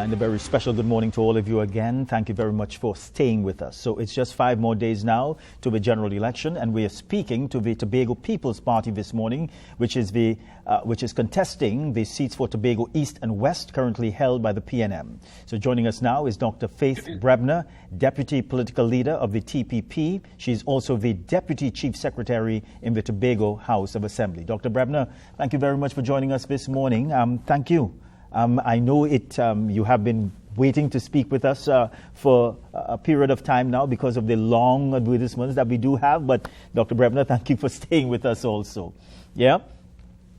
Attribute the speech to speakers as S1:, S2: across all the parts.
S1: And a very special good morning to all of you again. Thank you very much for staying with us. So it's just 5 more days now to the general election, and we are speaking to the Tobago People's Party this morning, which is contesting the seats for Tobago East and West currently held by the PNM. So joining us now is Dr. Faith Brebner, Deputy Political Leader of the TPP. She's also the Deputy Chief Secretary in the Tobago House of Assembly. Dr. Brebner, thank you very much for joining us this morning. Thank you. I know you have been waiting to speak with us for a period of time now because of the long advertisements that we do have. But Dr. Brebner, thank you for staying with us also. Yeah?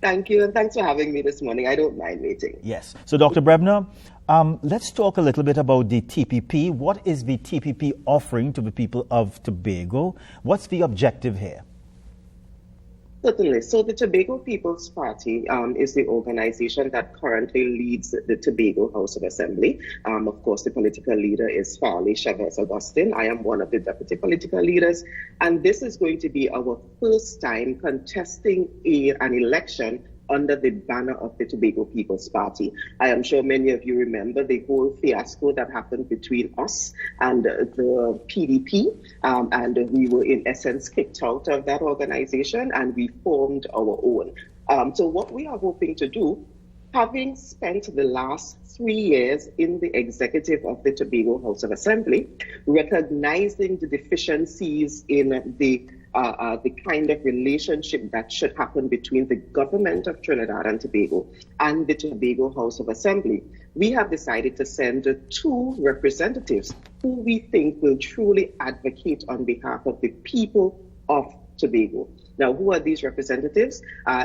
S2: Thank you, and thanks for having me this morning. I don't mind waiting.
S1: Yes. So, Dr. Brebner, let's talk a little bit about the TPP. What is the TPP offering to the people of Tobago? What's the objective here?
S2: Certainly. So the Tobago People's Party is the organization that currently leads the Tobago House of Assembly. Of course, the political leader is Farley Chavez Augustine. I am one of the deputy political leaders, and this is going to be our first time contesting an election under the banner of the Tobago People's Party. I am sure many of you remember the whole fiasco that happened between us and the PDP, and we were in essence kicked out of that organization and we formed our own. So what we are hoping to do, having spent the last 3 years in the executive of the Tobago House of Assembly, recognizing the deficiencies in the kind of relationship that should happen between the government of Trinidad and Tobago and the Tobago House of Assembly, we have decided to send 2 representatives who we think will truly advocate on behalf of the people of Tobago. Now, who are these representatives?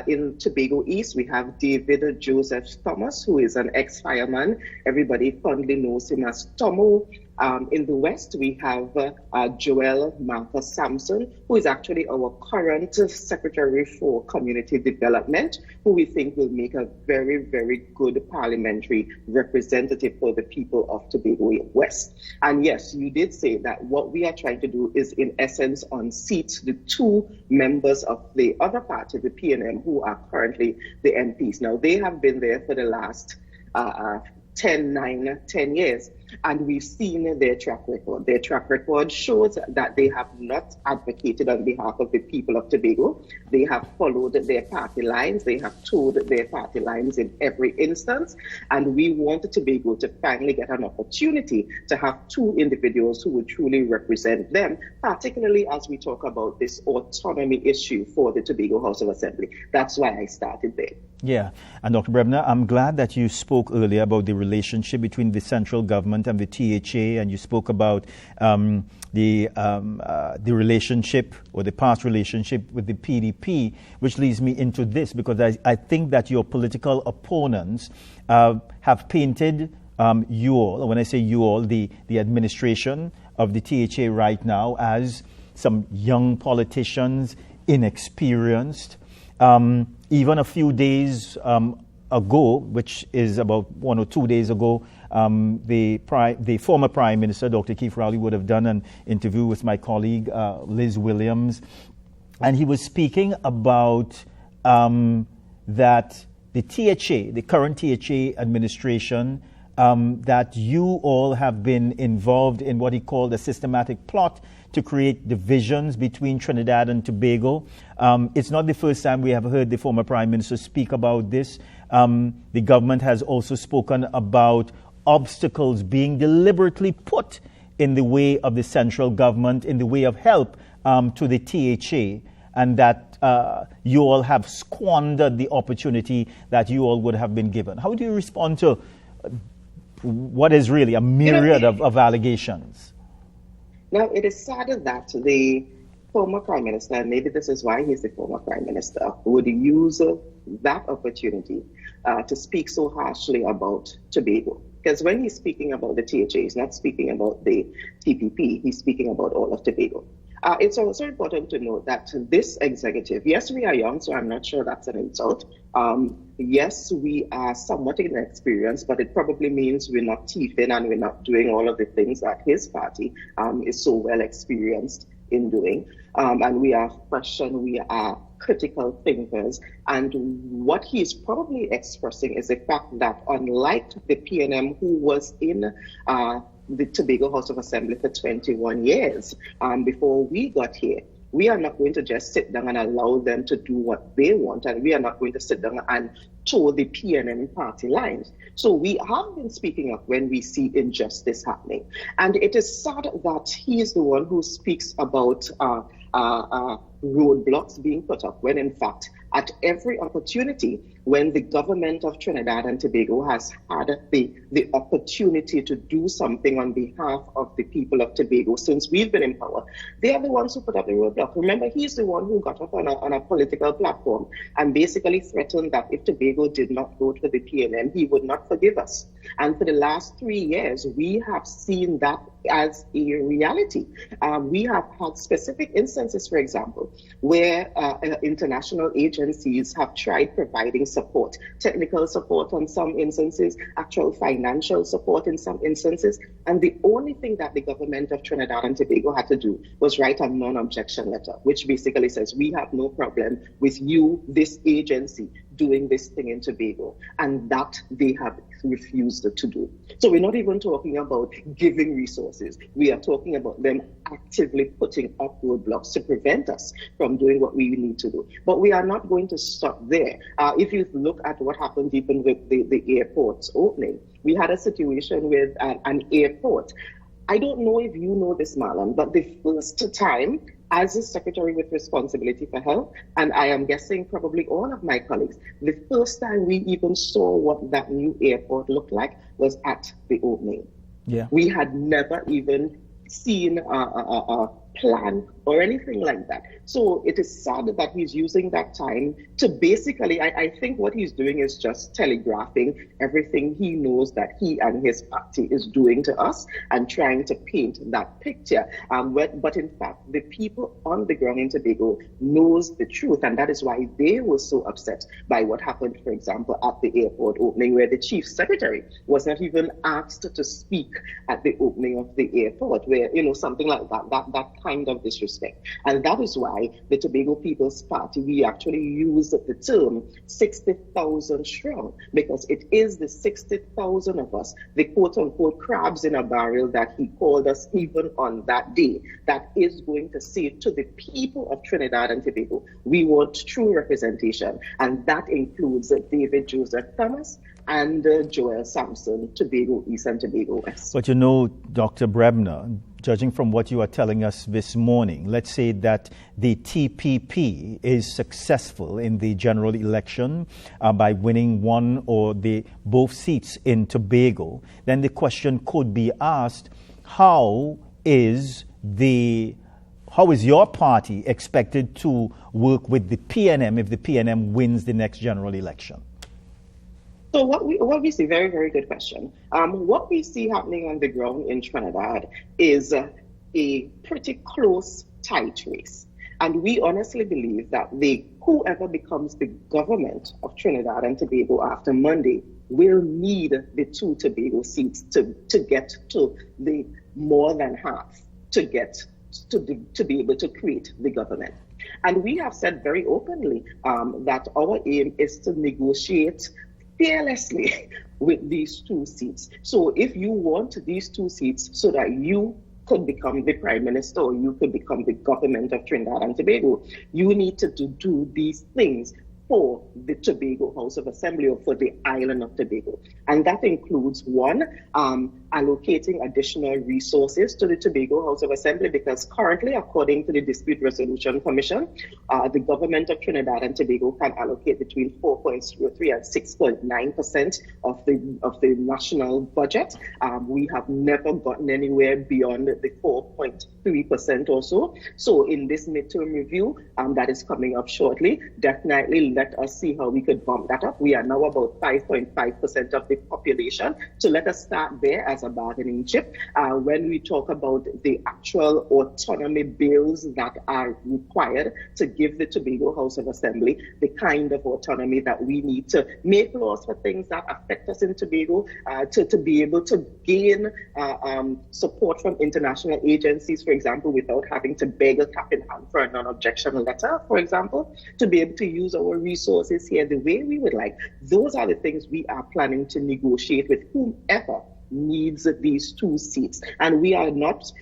S2: In Tobago East, we have David Joseph Thomas, who is an ex-fireman. Everybody fondly knows him as Tomo. In the West, we have Joel Martha Sampson, who is actually our current Secretary for Community Development, who we think will make a very, very good parliamentary representative for the people of Tobago West. And yes, you did say that what we are trying to do is, in essence, unseat the 2 members of the other party, the PNM, who are currently the MPs. Now, they have been there for the last 10 years, and we've seen their track record. Their track record shows that they have not advocated on behalf of the people of Tobago. They have followed their party lines. They have toed their party lines in every instance. And we want Tobago to finally get an opportunity to have 2 individuals who will truly represent them, particularly as we talk about this autonomy issue for the Tobago House of Assembly. That's why I started there.
S1: Yeah. And Dr. Brebner, I'm glad that you spoke earlier about the relationship between the central government and the THA, and you spoke about the relationship or the past relationship with the PDP, which leads me into this, because I think that your political opponents have painted you all, when I say you all, the administration of the THA right now, as some young politicians, inexperienced. Even a few days ago, which is about 1 or 2 days ago, the former Prime Minister, Dr. Keith Rowley, would have done an interview with my colleague, Liz Williams, and he was speaking about that the THA, the current THA administration, that you all have been involved in what he called a systematic plot to create divisions between Trinidad and Tobago. It's not the first time we have heard the former Prime Minister speak about this. The government has also spoken about obstacles being deliberately put in the way of the central government, in the way of help to the THA, and that you all have squandered the opportunity that you all would have been given. How do you respond to what is really a myriad of allegations?
S2: Now, it is sad that the former Prime Minister, and maybe this is why he's the former Prime Minister, would use that opportunity to speak so harshly about Tobago. Because when he's speaking about the THA, he's not speaking about the TPP, he's speaking about all of Tobago. It's also important to note that this executive, yes, we are young, so I'm not sure that's an insult. Yes, we are somewhat inexperienced, but it probably means we're not teething and we're not doing all of the things that his party is so well experienced in doing. And we are fresh and we are critical thinkers. And what he is probably expressing is the fact that unlike the PNM who was in the Tobago House of Assembly for 21 years before we got here, we are not going to just sit down and allow them to do what they want, and we are not going to sit down and toe the PNM party lines. So we have been speaking up when we see injustice happening. And it is sad that he is the one who speaks about roadblocks being put up, when in fact, at every opportunity, when the government of Trinidad and Tobago has had the opportunity to do something on behalf of the people of Tobago since we've been in power, they are the ones who put up the roadblock. Remember, he's the one who got up on a political platform and basically threatened that if Tobago did not vote for the PNM, he would not forgive us. And for the last 3 years, we have seen that as a reality. We have had specific instances, for example, where international agencies have tried providing support, technical support on some instances, actual financial support in some instances, and the only thing that the government of Trinidad and Tobago had to do was write a non-objection letter, which basically says, we have no problem with you, this agency, doing this thing in Tobago, and that they have refused to do. So we're not even talking about giving resources. We are talking about them actively putting up roadblocks to prevent us from doing what we need to do. But we are not going to stop there. If you look at what happened even with the airport's opening, we had a situation with an airport. I don't know if you know this, Marlon, but the first time as a secretary with responsibility for health, and I am guessing probably all of my colleagues, the first time we even saw what that new airport looked like was at the opening.
S1: Yeah.
S2: We had never even seen a plan or anything like that. So it is sad that he's using that time to basically, I think what he's doing is just telegraphing everything he knows that he and his party is doing to us and trying to paint that picture. But in fact, the people on the ground in Tobago knows the truth, and that is why they were so upset by what happened, for example, at the airport opening, where the chief secretary was not even asked to speak at the opening of the airport, where, something like that kind of disrespect. And that is why the Tobago People's Party, we actually use the term 60,000 strong, because it is the 60,000 of us, the quote-unquote crabs in a barrel that he called us even on that day, that is going to say to the people of Trinidad and Tobago, we want true representation. And that includes David Joseph Thomas and Joel Sampson, Tobago East and Tobago West.
S1: But Dr. Brebner, judging from what you are telling us this morning, let's say that the TPP is successful in the general election by winning one or both seats in Tobago, then the question could be asked, how is your party expected to work with the PNM if the PNM wins the next general election?
S2: So what we see, very, very good question. What we see happening on the ground in Trinidad is a pretty close, tight race. And we honestly believe that whoever becomes the government of Trinidad and Tobago after Monday will need the 2 Tobago seats to get to the more than half to be able to create the government. And we have said very openly that our aim is to negotiate fearlessly with these 2 seats. So if you want these 2 seats so that you could become the prime minister or you could become the government of Trinidad and Tobago, you need to do these things for the Tobago House of Assembly or for the island of Tobago. And that includes, one, allocating additional resources to the Tobago House of Assembly, because currently, according to the Dispute Resolution Commission, the government of Trinidad and Tobago can allocate between 4.03 and 6.9% of the national budget. We have never gotten anywhere beyond the 4.3% or so. So in this midterm review that is coming up shortly, definitely let us see how we could bump that up. We are now about 5.5% of the population. So let us start there as a bargaining chip. When we talk about the actual autonomy bills that are required to give the Tobago House of Assembly the kind of autonomy that we need to make laws for things that affect us in Tobago, to be able to gain support from international agencies, for example, without having to beg a cap in hand for a non-objection letter, for example, to be able to use our resources here the way we would like. Those are the things we are planning to negotiate with whomever needs these 2 seats. And we are not,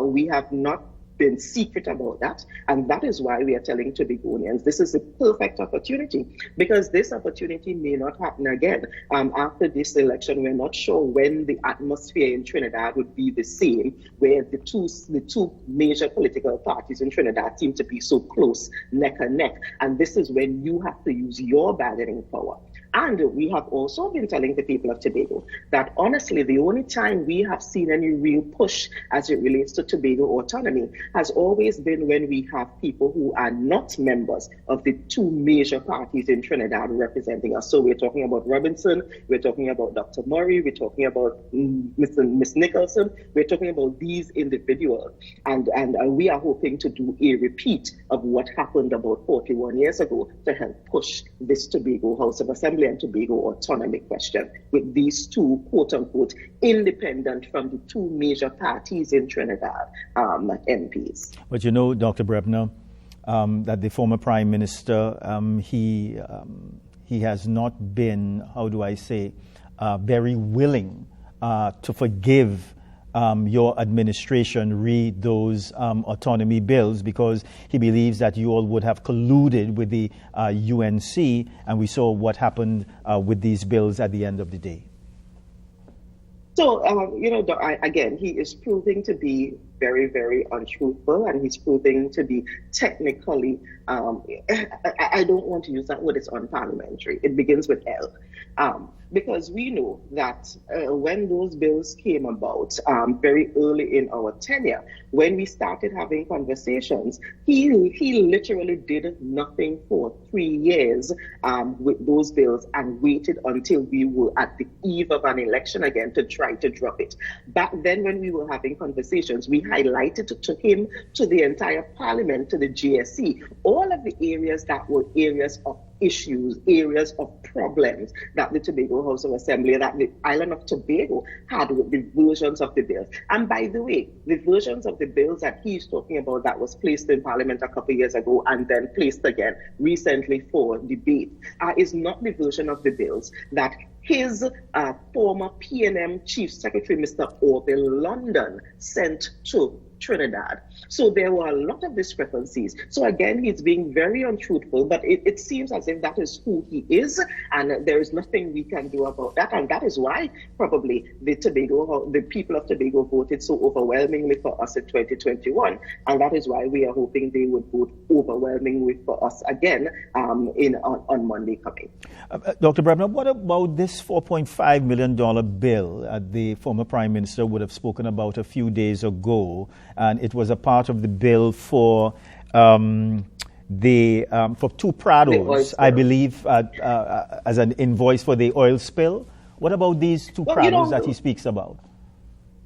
S2: we have not been secret about that, and that is why we are telling Tobagonians this is a perfect opportunity, because this opportunity may not happen again. After this election, we're not sure when the atmosphere in Trinidad would be the same, where the two major political parties in Trinidad seem to be so close, neck and neck, and this is when you have to use your bargaining power. And we have also been telling the people of Tobago that honestly, the only time we have seen any real push as it relates to Tobago autonomy has always been when we have people who are not members of the 2 major parties in Trinidad representing us. So we're talking about Robinson, we're talking about Dr. Murray, we're talking about Miss Nicholson, we're talking about these individuals. And we are hoping to do a repeat of what happened about 41 years ago to help push this Tobago House of Assembly and Tobago autonomy question with these 2, quote unquote, independent from the 2 major parties in Trinidad MPs.
S1: But you know, Dr. Brebner, that the former Prime Minister, he has not been, how do I say, very willing to forgive your administration read those autonomy bills, because he believes that you all would have colluded with the UNC, and we saw what happened with these bills at the end of the day.
S2: So, again, he is proving to be very, very untruthful, and he's proving to be technically, I don't want to use that word, it's unparliamentary. It begins with L. Because we know that when those bills came about very early in our tenure, when we started having conversations, he literally did nothing for 3 years with those bills and waited until we were at the eve of an election again to try to drop it. Back then, when we were having conversations, we highlighted to him, to the entire parliament, to the GSC, all of the areas that were areas of issues, areas of problems that the Tobago House of Assembly, that the island of Tobago had with the versions of the bills. And by the way, the versions of the bills that he's talking about that was placed in Parliament a couple of years ago and then placed again recently for debate is not the version of the bills that his former PNM Chief Secretary, Mr. Orville London, sent to Trinidad. So there were a lot of discrepancies. So again, he's being very untruthful, but it seems as if that is who he is, and there is nothing we can do about that. And that is why probably the people of Tobago voted so overwhelmingly for us in 2021, and that is why we are hoping they would vote overwhelmingly for us again on Monday coming.
S1: Dr. Brebner, what about this $4.5 million bill the former Prime Minister would have spoken about a few days ago? And it was a part of the bill for for 2 Prados, I believe, as an invoice for the oil spill. What about these 2 Prados that he speaks about?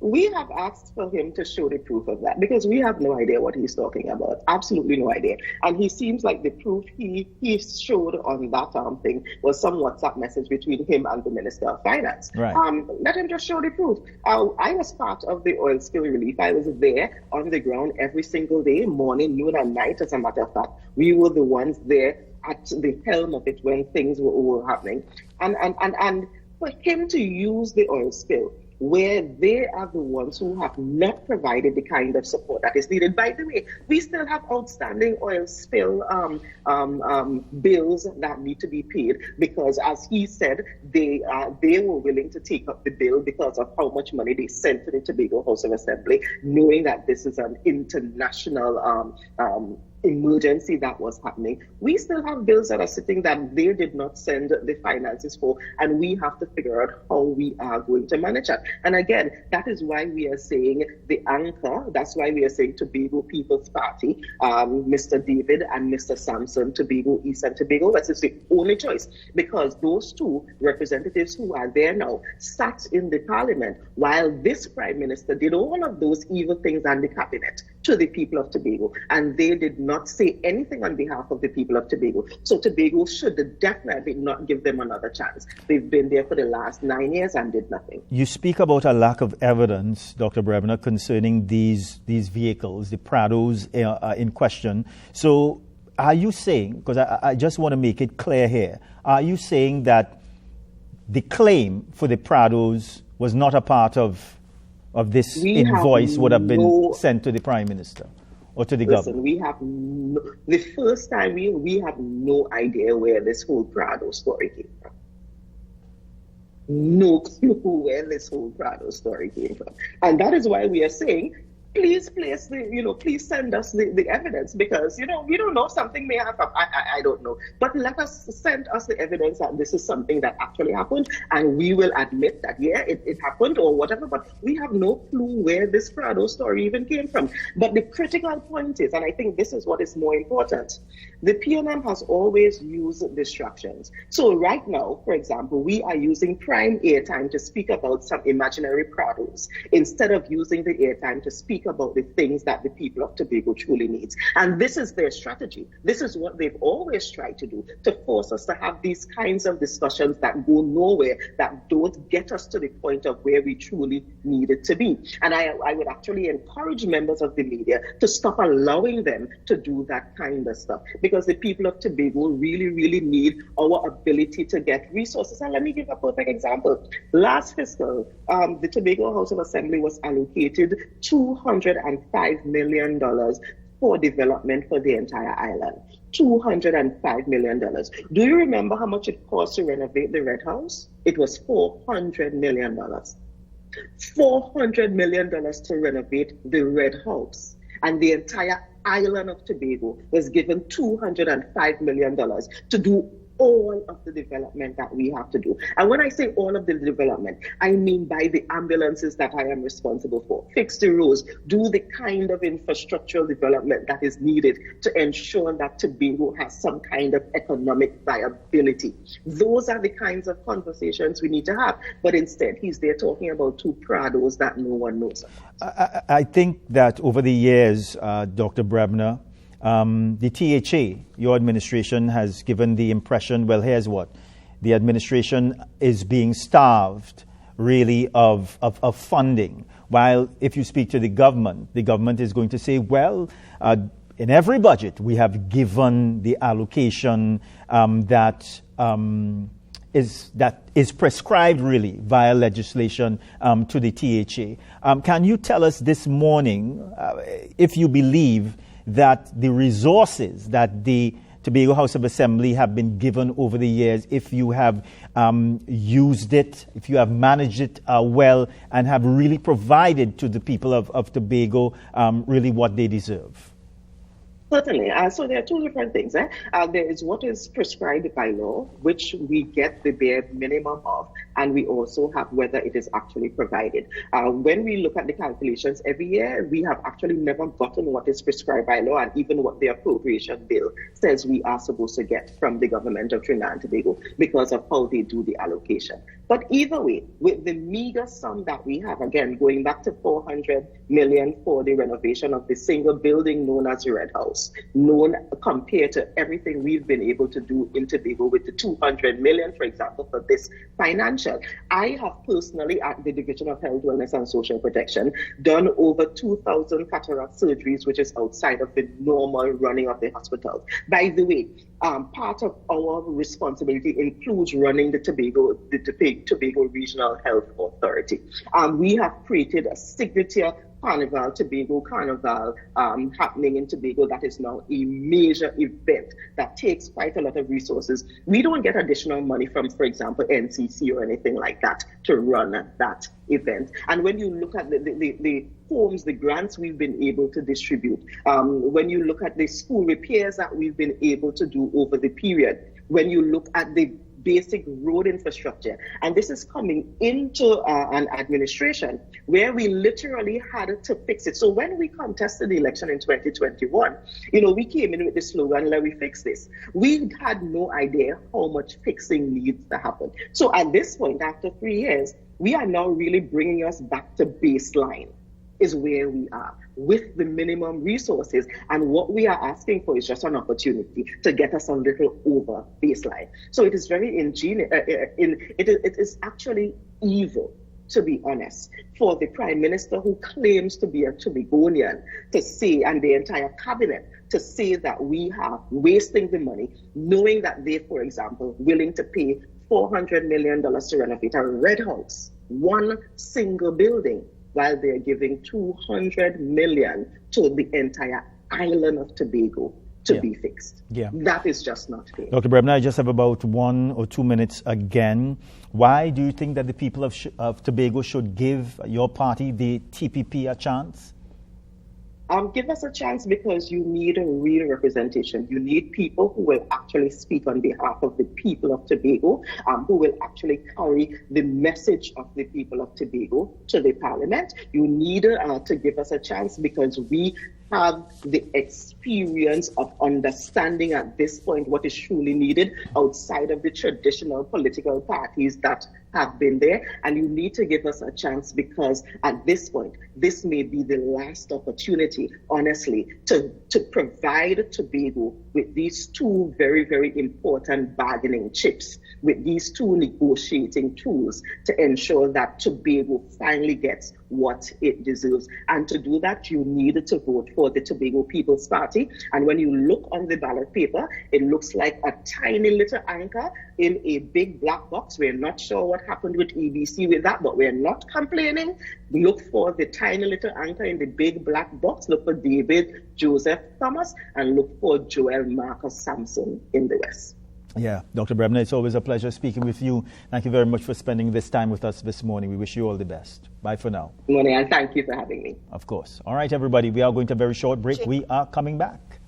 S2: We have asked for him to show the proof of that because we have no idea what he's talking about. Absolutely no idea. And he seems like the proof he showed on that thing was some WhatsApp message between him and the Minister of Finance.
S1: Right.
S2: Let him just show the proof. I was part of the oil spill relief. I was there on the ground every single day, morning, noon, and night, as a matter of fact. We were the ones there at the helm of it when things were happening. And for him to use the oil spill, where they are the ones who have not provided the kind of support that is needed. By the way, we still have outstanding oil spill bills that need to be paid because, as he said, they were willing to take up the bill because of how much money they sent to the Tobago House of Assembly, knowing that this is an international emergency that was happening. We still have bills that are sitting that they did not send the finances for, and we have to figure out how we are going to manage that. And again, that is why we are saying the anchor, that's why we are saying Tobago People's Party, Mr. David and Mr. Sampson, Tobago East and Tobago West is the only choice, because those two representatives who are there now sat in the parliament while this prime minister did all of those evil things on the cabinet to the people of Tobago, and they did not say anything on behalf of the people of Tobago. So Tobago should definitely not give them another chance. They've been there for the last 9 years and did nothing.
S1: You speak about a lack of evidence, Dr. Brebner, concerning these vehicles, the Prados in question. So are you saying, because I just want to make it clear here, are you saying that the claim for the Prados was not a part of this invoice would have been sent to the Prime Minister or to the government?
S2: We have the first time we have no idea where this whole Prado story came from. No clue where this whole Prado story came from. And that is why we are saying, please place please send us the evidence, because, we don't know, something may happen. I don't know. But let us send us the evidence that this is something that actually happened, and we will admit that, yeah, it happened or whatever, but we have no clue where this Prado story even came from. But the critical point is, and I think this is what is more important, the PNM has always used distractions. So right now, for example, we are using prime airtime to speak about some imaginary Prados instead of using the airtime to speak about the things that the people of Tobago truly needs. And this is their strategy. This is what they've always tried to do, to force us to have these kinds of discussions that go nowhere, that don't get us to the point of where we truly need it to be. And I would actually encourage members of the media to stop allowing them to do that kind of stuff, because the people of Tobago really, really need our ability to get resources. And let me give a perfect example. Last fiscal, the Tobago House of Assembly was allocated $205 million for development for the entire island. $205 million. Do you remember how much it cost to renovate the Red House? It was $400 million. $400 million to renovate the Red House. And the entire island of Tobago was given $205 million to do all of the development that we have to do. And when I say all of the development, I mean by the ambulances that I am responsible for, fix the roads, do the kind of infrastructural development that is needed to ensure that Tobago has some kind of economic viability. Those are the kinds of conversations we need to have. But instead, he's there talking about two Prados that no one knows about.
S1: I think that over the years, Dr. Brebner, the THA, your administration, has given the impression, well, here's what. The administration is being starved, really, of funding. While if you speak to the government is going to say, well, in every budget, we have given the allocation that is prescribed, really, via legislation to the THA. Can you tell us this morning, if you believe that the resources that the Tobago House of Assembly have been given over the years, if you have used it, if you have managed it well, and have really provided to the people of Tobago really what they deserve?
S2: Certainly. So there are two different things. There is what is prescribed by law, which we get the bare minimum of, and we also have whether it is actually provided. When we look at the calculations every year, we have actually never gotten what is prescribed by law, and even what the appropriation bill says we are supposed to get from the government of Trinidad and Tobago because of how they do the allocation. But either way, with the meager sum that we have, again, going back to $400 million for the renovation of the single building known as the Red House, known compared to everything we've been able to do in Tobago with the $200 million, for example, for this financial. I have personally, at the Division of Health, Wellness and Social Protection, done over 2,000 cataract surgeries, which is outside of the normal running of the hospital. By the way, part of our responsibility includes running the Tobago Regional Health Authority. We have created a signature Tobago Carnival happening in Tobago. That is now a major event that takes quite a lot of resources. We don't get additional money from, for example, NCC or anything like that to run that event. And when you look at the homes, the grants we've been able to distribute, when you look at the school repairs that we've been able to do over the period, when you look at the basic road infrastructure, and this is coming into an administration where we literally had to fix it. So when we contested the election in 2021, we came in with the slogan, "Let me fix this." We had no idea how much fixing needs to happen. So at this point, after 3 years, we are now really bringing us back to baseline, is where we are with the minimum resources. And what we are asking for is just an opportunity to get us a little over baseline. So it is very ingenious. It is actually evil, to be honest, for the Prime Minister, who claims to be a Tobagonian, to say, and the entire cabinet, to say that we are wasting the money, knowing that they, for example, willing to pay $400 million to renovate a red house, one single building, while they're giving $200 million to the entire island of Tobago to be fixed. Yeah. That is just not fair.
S1: Dr. Brebner, I just have about 1 or 2 minutes again. Why do you think that the people of Tobago should give your party, the TPP, a chance?
S2: Give us a chance because you need a real representation. You need people who will actually speak on behalf of the people of Tobago, who will actually carry the message of the people of Tobago to the parliament. You need to give us a chance because we have the experience of understanding at this point what is truly needed outside of the traditional political parties that have been there. And you need to give us a chance because at this point, this may be the last opportunity, honestly, to provide Tobago with these two very, very important bargaining chips, with these two negotiating tools to ensure that Tobago finally gets what it deserves. And to do that, you need to vote for the Tobago People's Party. And when you look on the ballot paper, it looks like a tiny little anchor in a big black box. We're not sure what happened with EBC with that, but we're not complaining. Look for the tiny little anchor in the big black box. Look for David Joseph Thomas and look for Joel Marcus Sampson in the West.
S1: Yeah, Dr. Brebner, it's always a pleasure speaking with you. Thank you very much for spending this time with us this morning. We wish you all the best. Bye for now.
S2: Good morning, and thank you for having me.
S1: Of course. All right, everybody, we are going to a very short break. We are coming back.